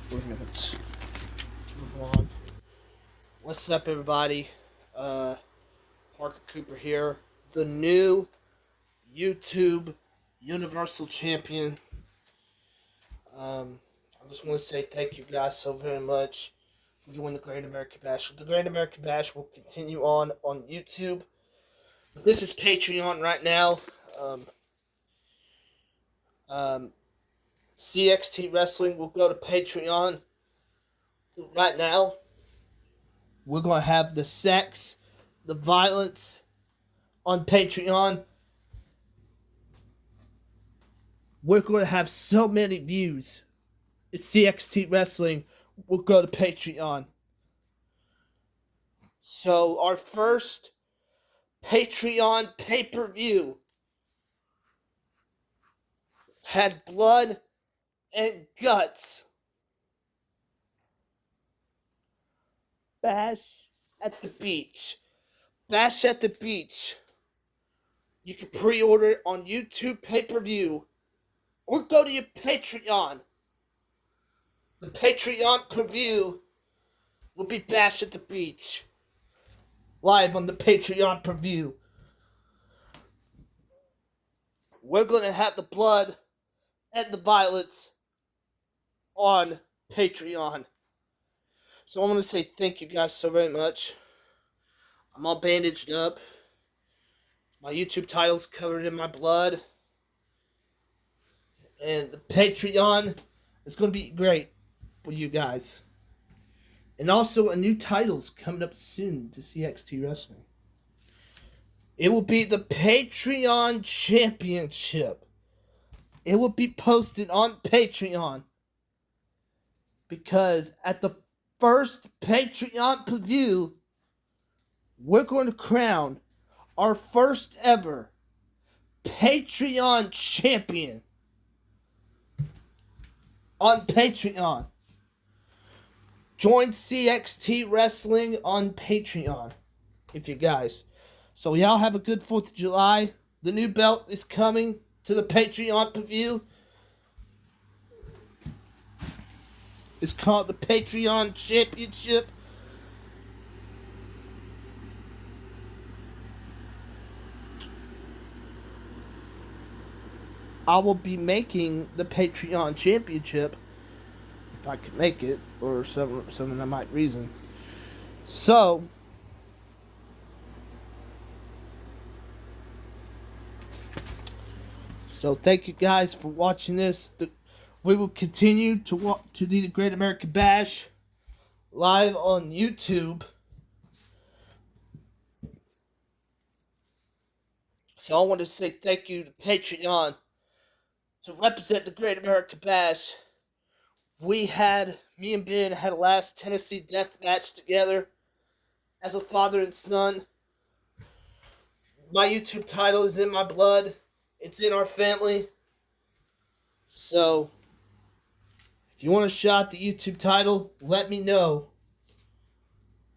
4 minutes to the vlog. What's up, everybody? Parker Cooper here, the new YouTube Universal Champion. I just want to say thank you guys so very much for joining the Great American Bash. The Great American Bash will continue on YouTube. This is Patreon right now. CXT Wrestling will go to Patreon right now. We're going to have the sex, the violence on Patreon. We're going to have so many views. It's CXT Wrestling will go to Patreon. So our first Patreon pay-per-view had blood and guts. Bash at the Beach. Bash at the Beach. You can pre-order it on YouTube pay-per-view or go to your Patreon. The Patreon preview will be Bash at the Beach. Live on the Patreon preview. We're going to have the blood and the violence on Patreon. So I want to say thank you guys so very much. I'm all bandaged up. My YouTube title's covered in my blood. And the Patreon is going to be great for you guys. And also a new title's coming up soon to CXT Wrestling. It will be the Patreon Championship. It will be posted on Patreon. Because at the first Patreon preview, we're going to crown our first ever Patreon champion on Patreon. Join CXT Wrestling on Patreon, if you guys. So y'all have a good 4th of July. The new belt is coming to the Patreon preview. It's called the Patreon Championship. I will be making the Patreon Championship if I can make it, or something I might reason. So thank you guys for watching this. We will continue to do the Great American Bash live on YouTube. So I want to say thank you to Patreon to represent the Great American Bash. Me and Ben had a last Tennessee death match together as a father and son. My YouTube title is in my blood. It's in our family. So if you want a shot at the YouTube title, let me know.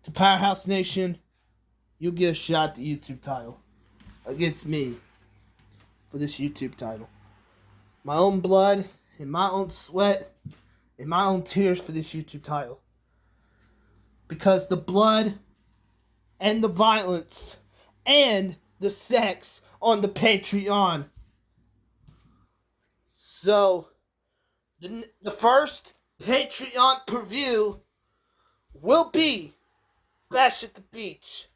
To Powerhouse Nation, you'll get a shot at the YouTube title against me for this YouTube title. My own blood and my own sweat and my own tears for this YouTube title. Because the blood and the violence and the sex on the Patreon. So the first Patreon preview will be Bash at the Beach,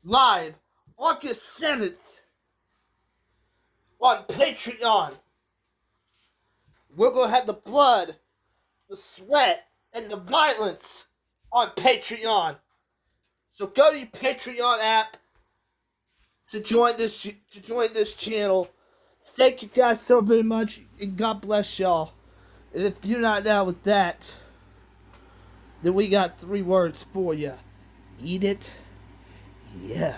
live August 7th on Patreon. We're going to have the blood, the sweat, and the violence on Patreon. So go to your Patreon app to join this channel. Thank you guys so very much, and God bless y'all. And if you're not down with that, then we got 3 words for you. Eat it, yeah.